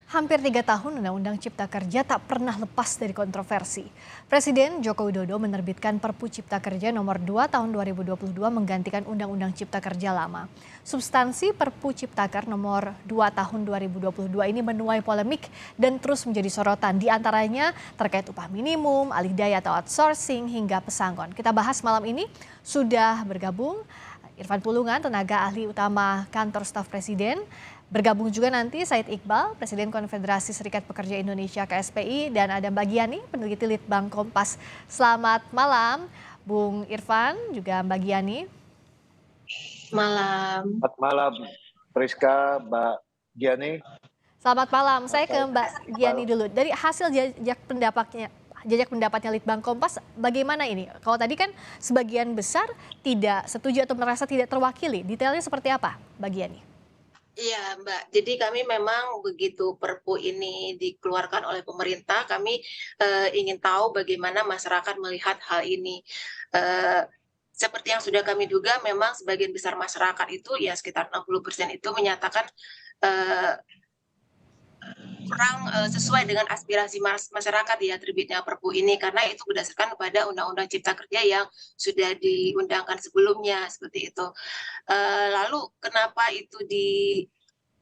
Hampir 3 tahun Undang-Undang Cipta Kerja tak pernah lepas dari kontroversi. Presiden Joko Widodo menerbitkan Perpu Cipta Kerja nomor 2 tahun 2022 menggantikan Undang-Undang Cipta Kerja lama. Substansi Perpu Ciptaker nomor 2 tahun 2022 ini menuai polemik dan terus menjadi sorotan, di antaranya terkait upah minimum, alih daya atau outsourcing hingga pesangon. Kita bahas malam ini, sudah bergabung Irfan Pulungan, tenaga ahli utama Kantor Staf Presiden. Bergabung juga nanti Said Iqbal, Presiden Konfederasi Serikat Pekerja Indonesia KSPI, dan ada Mbak Giani, peneliti Litbang Kompas. Selamat malam, Bung Irfan, juga Mbak Giani. Malam. Selamat malam, Priska, Mbak Giani. Selamat malam, saya ke Mbak Giani dulu. Dari hasil jajak pendapatnya Litbang Kompas, bagaimana ini? Kalau tadi kan sebagian besar tidak setuju atau merasa tidak terwakili. Detailnya seperti apa, Mbak Giani? Iya, Mbak. Jadi kami memang begitu Perpu ini dikeluarkan oleh pemerintah, kami ingin tahu bagaimana masyarakat melihat hal ini. Eh, Seperti yang sudah kami duga, memang sebagian besar masyarakat itu, ya sekitar 60% itu menyatakan eh, kurang sesuai dengan aspirasi masyarakat ya terbitnya Perpu ini, karena itu berdasarkan kepada Undang-Undang Cipta Kerja yang sudah diundangkan sebelumnya, seperti itu. Lalu kenapa itu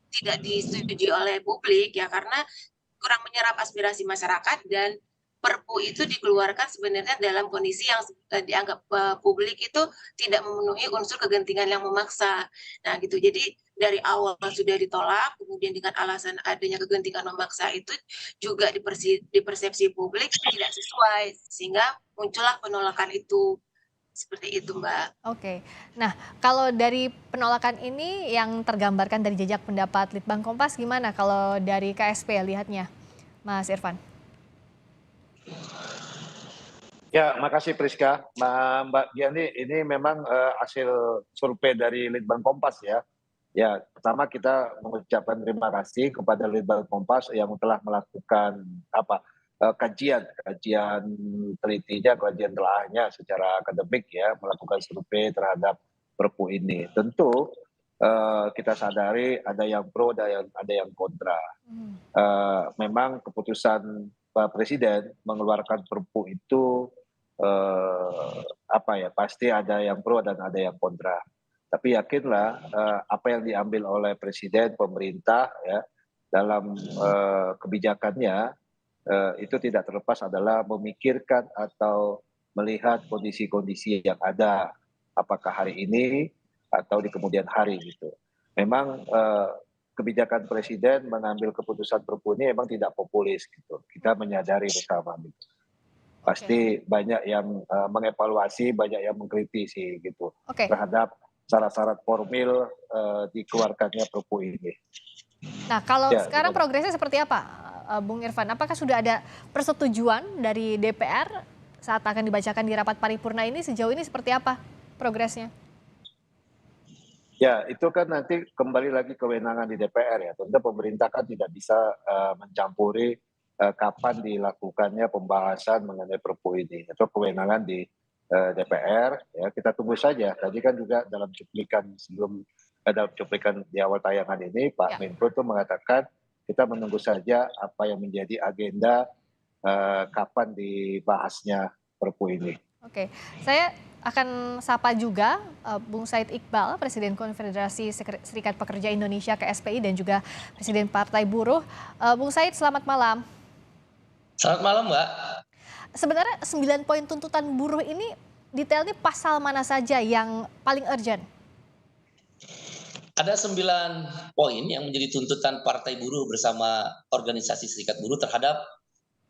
tidak disetujui oleh publik, ya karena kurang menyerap aspirasi masyarakat, dan Perpu itu dikeluarkan sebenarnya dalam kondisi yang dianggap publik itu tidak memenuhi unsur kegentingan yang memaksa. Nah gitu, jadi dari awal sudah ditolak, kemudian dengan alasan adanya kegentingan memaksa itu juga di persepsi publik tidak sesuai, sehingga muncullah penolakan itu. Seperti itu, Mbak. Oke, nah kalau dari penolakan ini yang tergambarkan dari jajak pendapat Litbang Kompas, gimana kalau dari KSP lihatnya, Mas Irfan? Ya, makasih Priska. Mbak Giani, ini memang hasil survei dari Litbang Kompas ya. Ya, pertama kita mengucapkan terima kasih kepada Litbang Kompas yang telah melakukan kajian telitinya, kajian telahnya secara akademik ya, melakukan survei terhadap Perpu ini. Tentu kita sadari ada yang pro, ada yang kontra. Memang keputusan Pak Presiden mengeluarkan Perpu itu pasti ada yang pro dan ada yang kontra. Tapi yakinlah apa yang diambil oleh Presiden, pemerintah ya dalam kebijakannya itu tidak terlepas adalah memikirkan atau melihat kondisi-kondisi yang ada, apakah hari ini atau di kemudian hari gitu. Memang kebijakan Presiden mengambil keputusan Perpu ini memang tidak populis gitu. Kita menyadari bersama gitu. Pasti banyak yang mengevaluasi, banyak yang mengkritisi gitu terhadap syarat-syarat formil dikeluarkannya Perpu ini. Nah, kalau sekarang progresnya seperti apa, Bung Irfan? Apakah sudah ada persetujuan dari DPR saat akan dibacakan di rapat paripurna ini? Sejauh ini seperti apa progresnya? Ya, itu kan nanti kembali lagi kewenangan di DPR ya. Tentu pemerintah kan tidak bisa mencampuri kapan dilakukannya pembahasan mengenai Perpu ini. Itu kewenangan di DPR. Ya, kita tunggu saja. Tadi kan juga dalam cuplikan di awal tayangan ini, Pak Menko itu mengatakan kita menunggu saja apa yang menjadi agenda kapan dibahasnya Perpu ini. Oke, saya akan sapa juga Bung Said Iqbal, Presiden Konfederasi Serikat Pekerja Indonesia KSPI dan juga Presiden Partai Buruh. Bung Said, selamat malam. Selamat malam, Mbak. Sebenarnya 9 poin tuntutan buruh ini detailnya pasal mana saja yang paling urgent? Ada 9 poin yang menjadi tuntutan Partai Buruh bersama organisasi serikat buruh terhadap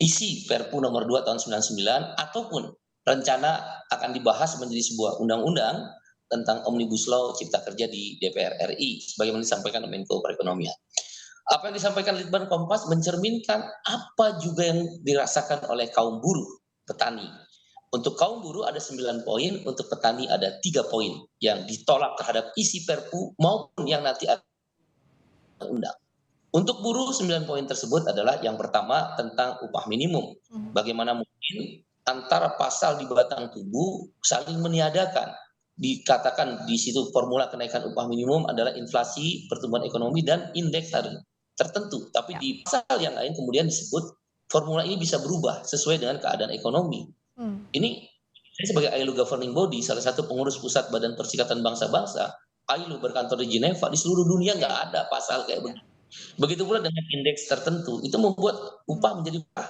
isi Perpu nomor 2 tahun 99 ataupun rencana akan dibahas menjadi sebuah undang-undang tentang Omnibus Law Cipta Kerja di DPR RI sebagaimana disampaikan Menko Perekonomian. Apa yang disampaikan Litbang Kompas mencerminkan apa juga yang dirasakan oleh kaum buruh petani. Untuk kaum buruh ada 9 poin, untuk petani ada 3 poin yang ditolak terhadap isi Perpu maupun yang nanti ada undang. Untuk buruh 9 poin tersebut adalah yang pertama tentang upah minimum. Bagaimana mungkin antara pasal di batang tubuh saling meniadakan. Dikatakan di situ formula kenaikan upah minimum adalah inflasi, pertumbuhan ekonomi, dan indeks harga. tertentu, tapi Ya. di pasal yang lain kemudian disebut formula ini bisa berubah sesuai dengan keadaan ekonomi. Hmm. Ini saya sebagai ILO governing body, salah satu pengurus pusat Badan Perserikatan Bangsa-Bangsa, ILO berkantor di Jeneva, di seluruh dunia nggak ada pasal kayak begitu. Begitu pula dengan indeks tertentu, itu membuat upah menjadi murah.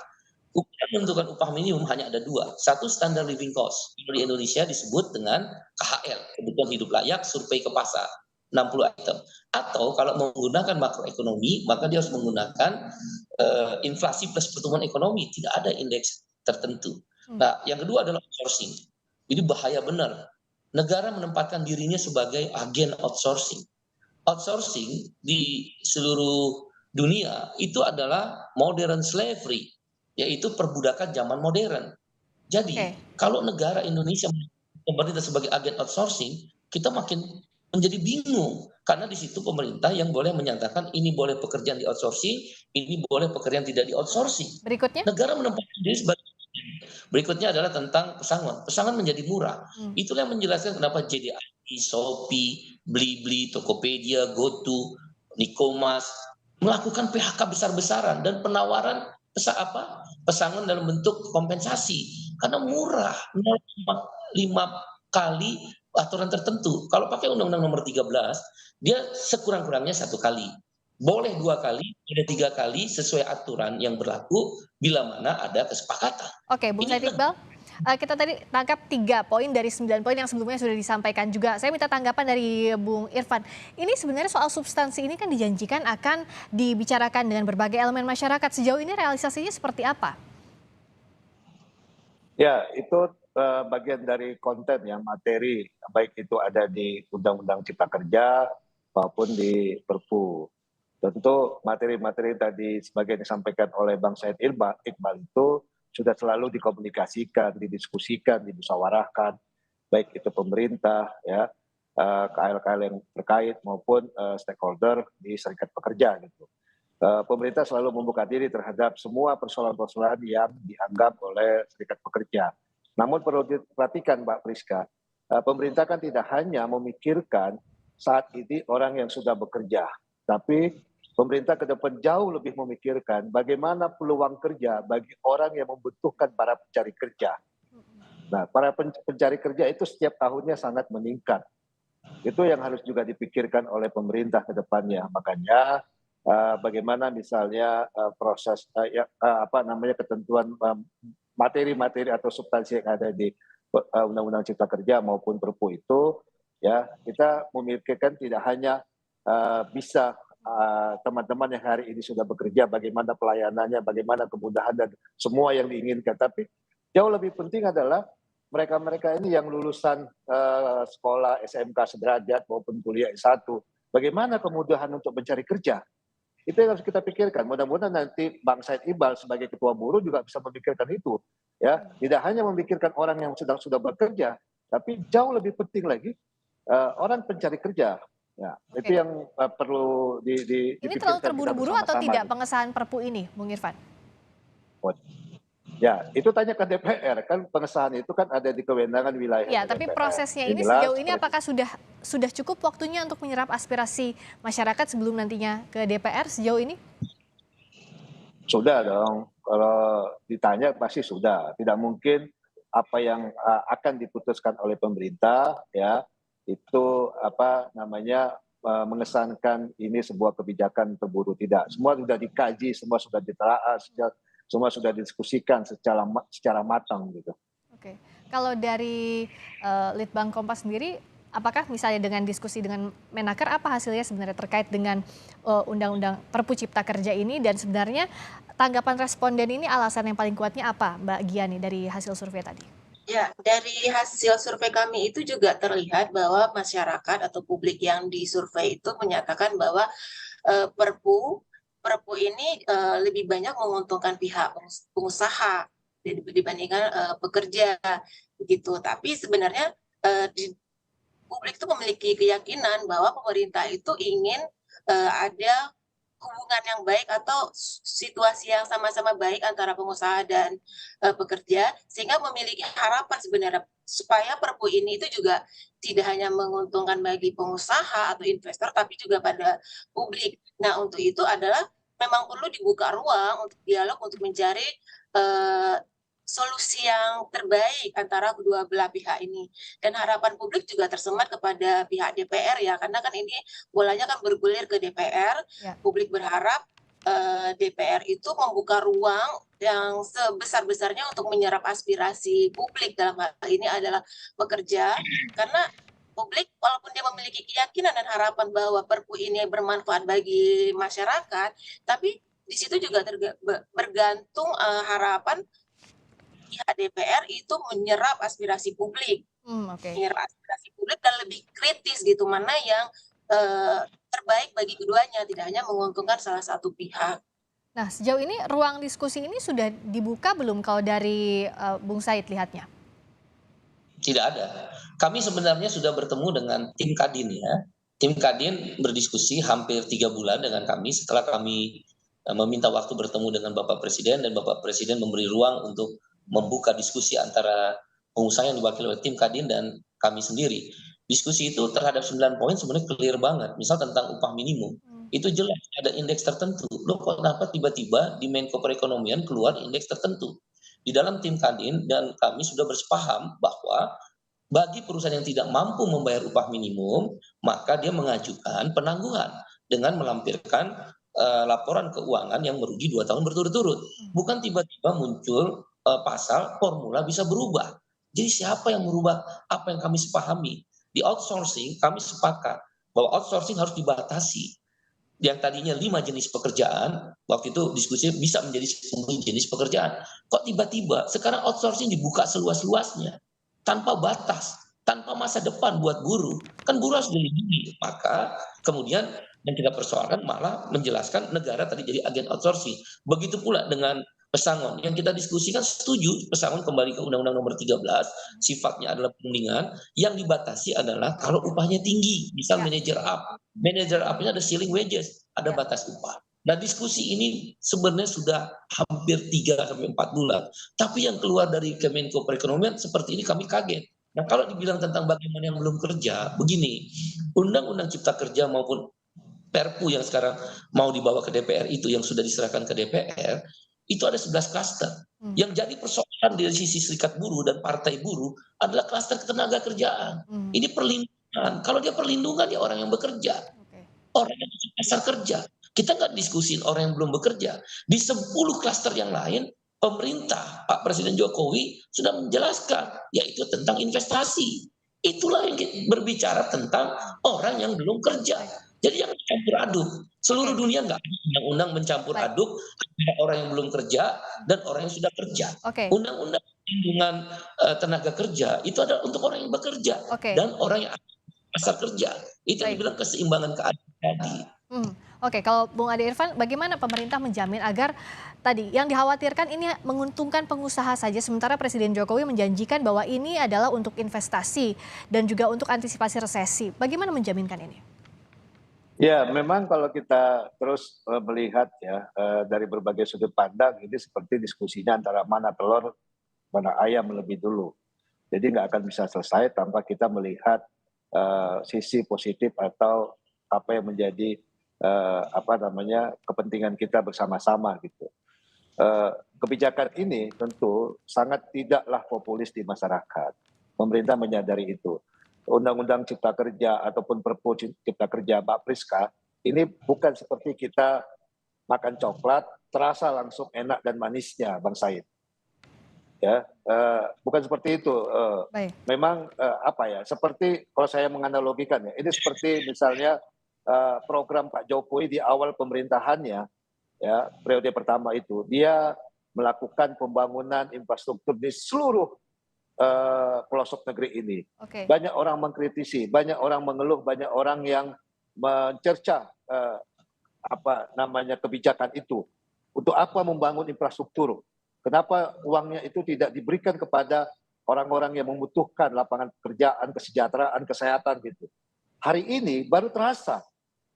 Upah menentukan upah minimum hanya ada dua. Satu, standard living cost. Di Indonesia disebut dengan KHL, kebutuhan hidup layak, survei ke pasar, 60 item. Atau kalau menggunakan makroekonomi, maka dia harus menggunakan inflasi plus pertumbuhan ekonomi, tidak ada indeks tertentu. Nah, yang kedua adalah outsourcing. Ini bahaya benar. Negara menempatkan dirinya sebagai agen outsourcing. Outsourcing di seluruh dunia itu adalah modern slavery, yaitu perbudakan zaman modern. Jadi, kalau negara Indonesia pemerintah sebagai agen outsourcing, kita makin menjadi bingung karena di situ pemerintah yang boleh menyatakan ini boleh pekerjaan di outsourcing, ini boleh pekerjaan tidak di outsourcing. Berikutnya? Negara menempatkan diri sebagai berikutnya adalah tentang pesangon. Pesangon menjadi murah. Itulah yang menjelaskan kenapa JDI, Shopee, Blibli, Tokopedia, GoTo, Nikomas melakukan PHK besar-besaran dan penawaran pesangon dalam bentuk kompensasi karena murah 0,5 kali aturan tertentu. Kalau pakai Undang-Undang Nomor 13, dia sekurang-kurangnya 1 kali. Boleh 2 kali, boleh 3 kali sesuai aturan yang berlaku bila mana ada kesepakatan. Oke, Bung Said Iqbal, kita tadi tangkap 3 poin dari 9 poin yang sebelumnya sudah disampaikan juga. Saya minta tanggapan dari Bung Irfan. Ini sebenarnya soal substansi ini kan dijanjikan akan dibicarakan dengan berbagai elemen masyarakat. Sejauh ini realisasinya seperti apa? Ya, itu bagian dari konten ya, materi, baik itu ada di Undang-Undang Cipta Kerja maupun di Perpu. Tentu materi-materi tadi sebagian disampaikan oleh Bang Said Iqbal itu sudah selalu dikomunikasikan, didiskusikan, dimusyawarahkan, baik itu pemerintah, ya, KL-KL yang terkait maupun stakeholder di serikat pekerja gitu. Pemerintah selalu membuka diri terhadap semua persoalan-persoalan yang dianggap oleh serikat pekerja. Namun perlu diperhatikan Mbak Priska, pemerintah kan tidak hanya memikirkan saat ini orang yang sudah bekerja, tapi pemerintah ke depan jauh lebih memikirkan bagaimana peluang kerja bagi orang yang membutuhkan para pencari kerja. Nah, para pencari kerja itu setiap tahunnya sangat meningkat. Itu yang harus juga dipikirkan oleh pemerintah ke depannya. Makanya bagaimana misalnya proses ketentuan materi-materi atau substansi yang ada di Undang-Undang Cipta Kerja maupun Perpu itu, ya kita memikirkan tidak hanya bisa teman-teman yang hari ini sudah bekerja, bagaimana pelayanannya, bagaimana kemudahan dan semua yang diinginkan. Tapi jauh lebih penting adalah mereka-mereka ini yang lulusan sekolah SMK sederajat maupun kuliah S1, bagaimana kemudahan untuk mencari kerja. Itu yang harus kita pikirkan. Mudah-mudahan nanti Bang Said Iqbal sebagai ketua buruh juga bisa memikirkan itu. Ya, tidak hanya memikirkan orang yang sudah bekerja, tapi jauh lebih penting lagi orang pencari kerja. Ya, itu yang perlu Ini terlalu terburu-buru atau tidak pengesahan Perpu ini, Bung Irfan? Ya, itu tanya ke DPR, kan pengesahan itu kan ada di kewenangan wilayah. Ya, tapi DPR. prosesnya ini sejauh ini apakah sudah cukup waktunya untuk menyerap aspirasi masyarakat sebelum nantinya ke DPR sejauh ini? Sudah dong, kalau ditanya pasti sudah. Tidak mungkin apa yang akan diputuskan oleh pemerintah ya itu mengesankan ini sebuah kebijakan terburu, tidak. Semua sudah dikaji, semua sudah ditelaah, semua sudah didiskusikan secara matang gitu. Oke, kalau dari Litbang Kompas sendiri, apakah misalnya dengan diskusi dengan Menaker apa hasilnya sebenarnya terkait dengan Undang-Undang Perpu Cipta Kerja ini, dan sebenarnya tanggapan responden ini alasan yang paling kuatnya apa, Mbak Giani, dari hasil survei tadi? Ya, dari hasil survei kami itu juga terlihat bahwa masyarakat atau publik yang disurvei itu menyatakan bahwa Perpu ini lebih banyak menguntungkan pihak pengusaha dibandingkan pekerja, begitu. Tapi sebenarnya publik itu memiliki keyakinan bahwa pemerintah itu ingin ada hubungan yang baik atau situasi yang sama-sama baik antara pengusaha dan pekerja, sehingga memiliki harapan sebenarnya supaya Perpu ini itu juga tidak hanya menguntungkan bagi pengusaha atau investor, tapi juga pada publik. Nah, untuk itu adalah memang perlu dibuka ruang untuk dialog untuk mencari eh, solusi yang terbaik antara kedua belah pihak ini. Dan harapan publik juga tersemat kepada pihak DPR ya, karena kan ini bolanya kan bergulir ke DPR. Ya. Publik berharap DPR itu membuka ruang yang sebesar-besarnya untuk menyerap aspirasi publik, dalam hal ini adalah pekerja, karena publik walaupun dia memiliki keyakinan dan harapan bahwa Perpu ini bermanfaat bagi masyarakat, tapi di situ juga bergantung harapan pihak DPR itu menyerap aspirasi publik, Oke. menyerap aspirasi publik dan lebih kritis gitu, mana yang terbaik bagi keduanya, tidak hanya menguntungkan salah satu pihak. Nah, sejauh ini ruang diskusi ini sudah dibuka belum kalau dari Bung Said lihatnya? Tidak ada. Kami sebenarnya sudah bertemu dengan tim Kadin ya. Tim Kadin berdiskusi hampir 3 bulan dengan kami setelah kami meminta waktu bertemu dengan Bapak Presiden, dan Bapak Presiden memberi ruang untuk membuka diskusi antara pengusaha yang diwakili oleh tim Kadin dan kami sendiri. Diskusi itu terhadap 9 poin sebenarnya clear banget. Misal tentang upah minimum. Itu jelas ada indeks tertentu. Loh kok kenapa tiba-tiba di Menko Perekonomian keluar indeks tertentu? Di dalam tim Kadin dan kami sudah bersepaham bahwa bagi perusahaan yang tidak mampu membayar upah minimum, maka dia mengajukan penangguhan dengan melampirkan laporan keuangan yang merugi 2 tahun berturut-turut. Bukan tiba-tiba muncul pasal formula bisa berubah. Jadi siapa yang merubah apa yang kami sepahami? Di outsourcing kami sepakat bahwa outsourcing harus dibatasi. Yang tadinya 5 jenis pekerjaan, waktu itu diskusi bisa menjadi 10 jenis pekerjaan. Kok tiba-tiba sekarang outsourcing dibuka seluas-luasnya, tanpa batas, tanpa masa depan buat buruh. Kan buruh harus dilindungi. Maka kemudian yang kita persoalkan malah menjelaskan negara tadi jadi agen outsourcing. Begitu pula dengan pesangon. Yang kita diskusikan setuju pesangon kembali ke Undang-Undang Nomor 13, sifatnya adalah perundingan, yang dibatasi adalah kalau upahnya tinggi, misal manajer up. Manager up-nya ada ceiling wages, ada batas upah. Nah, diskusi ini sebenarnya sudah hampir 3-4 bulan. Tapi yang keluar dari Kemenko Perekonomian seperti ini kami kaget. Nah, kalau dibilang tentang bagaimana yang belum kerja, begini, Undang-Undang Cipta Kerja maupun Perpu yang sekarang mau dibawa ke DPR itu yang sudah diserahkan ke DPR, itu ada 11 klaster. Yang jadi persoalan dari sisi serikat buruh dan partai buruh adalah klaster ketenaga kerjaan. Ini perlindungan. Kalau dia perlindungan ya orang yang bekerja. Orang yang dasar kerja. Kita nggak diskusin orang yang belum bekerja. Di 10 klaster yang lain, pemerintah, Pak Presiden Jokowi sudah menjelaskan, yaitu tentang investasi. Itulah yang berbicara tentang orang yang belum kerja. Jadi jangan campur aduk. Seluruh dunia nggak ada undang-undang mencampur aduk antara orang yang belum kerja dan orang yang sudah kerja. Undang-undang perlindungan tenaga kerja itu adalah untuk orang yang bekerja dan orang yang asal kerja. Itu yang dibilang keseimbangan keadilan tadi. Oke, kalau Bung Ade Irfan, bagaimana pemerintah menjamin agar tadi yang dikhawatirkan ini menguntungkan pengusaha saja, sementara Presiden Jokowi menjanjikan bahwa ini adalah untuk investasi dan juga untuk antisipasi resesi. Bagaimana menjaminkan ini? Ya, memang kalau kita terus melihat ya dari berbagai sudut pandang, ini seperti diskusinya antara mana telur, mana ayam lebih dulu. Jadi nggak akan bisa selesai tanpa kita melihat sisi positif atau apa yang menjadi kepentingan kita bersama-sama gitu. Kebijakan ini tentu sangat tidaklah populis di masyarakat. Pemerintah menyadari itu. Undang-Undang Cipta Kerja ataupun Perpu Cipta Kerja Mbak Priska, ini bukan seperti kita makan coklat, terasa langsung enak dan manisnya, Bang Said. Ya, bukan seperti itu. Memang seperti kalau saya menganalogikan ya, ini seperti misalnya program Pak Jokowi di awal pemerintahannya, ya periode pertama itu, dia melakukan pembangunan infrastruktur di seluruh pelosok negeri ini. Banyak orang mengkritisi, banyak orang mengeluh, banyak orang yang mencerca kebijakan itu. Untuk apa membangun infrastruktur? Kenapa uangnya itu tidak diberikan kepada orang-orang yang membutuhkan lapangan pekerjaan, kesejahteraan, kesehatan gitu. Hari ini baru terasa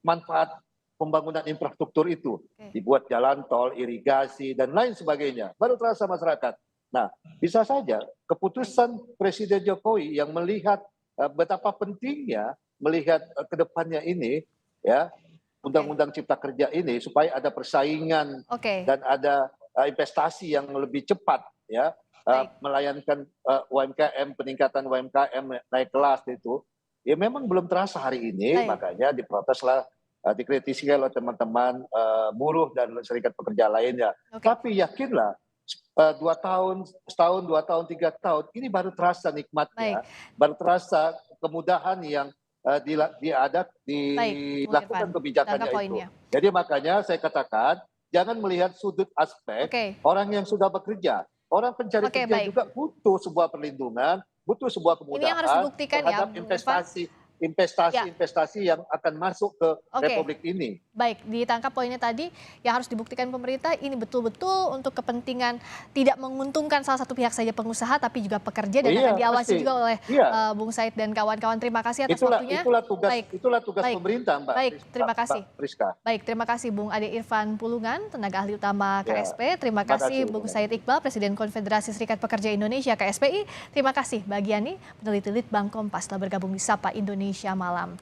manfaat pembangunan infrastruktur itu. Dibuat jalan tol, irigasi, dan lain sebagainya. Baru terasa masyarakat. Nah, bisa saja keputusan Presiden Jokowi yang melihat betapa pentingnya melihat ke depannya ini, ya, Undang-Undang Cipta Kerja ini supaya ada persaingan Oke. dan ada investasi yang lebih cepat ya, Baik. melayankan UMKM, peningkatan UMKM naik kelas itu, ya memang belum terasa hari ini, Baik. makanya diproteslah, dikritisi oleh teman-teman buruh dan serikat pekerja lainnya. Oke. Tapi yakinlah 2 tahun, setahun, 2 tahun, 3 tahun, ini baru terasa nikmatnya, baru terasa kemudahan yang dilakukan Irfan, kebijakannya tangkap itu. poinnya. Jadi makanya saya katakan jangan melihat sudut aspek Oke. orang yang sudah bekerja. Orang pencari Oke, kerja baik. juga butuh sebuah perlindungan, butuh sebuah Ini yang harus kemudahan dibuktikan ya, terhadap Bung Irfan. investasi yang akan masuk ke Oke. Republik ini. Baik, ditangkap poinnya tadi yang harus dibuktikan pemerintah ini betul-betul untuk kepentingan tidak menguntungkan salah satu pihak saja pengusaha tapi juga pekerja dan akan diawasi pasti. juga oleh Bung Said dan kawan-kawan. Terima kasih atas waktunya. Itulah tugas Baik. pemerintah, Mbak. Baik, terima kasih. Mbak Priska. Baik, terima kasih Bung Ade Irfan Pulungan, tenaga ahli utama Ya, KSP. Terima kasih Bung Said Iqbal, Presiden Konfederasi Serikat Pekerja Indonesia KSPI. Terima kasih Mbak Giani, peneliti Litbang Kompas telah bergabung di Sapa Indonesia Malam.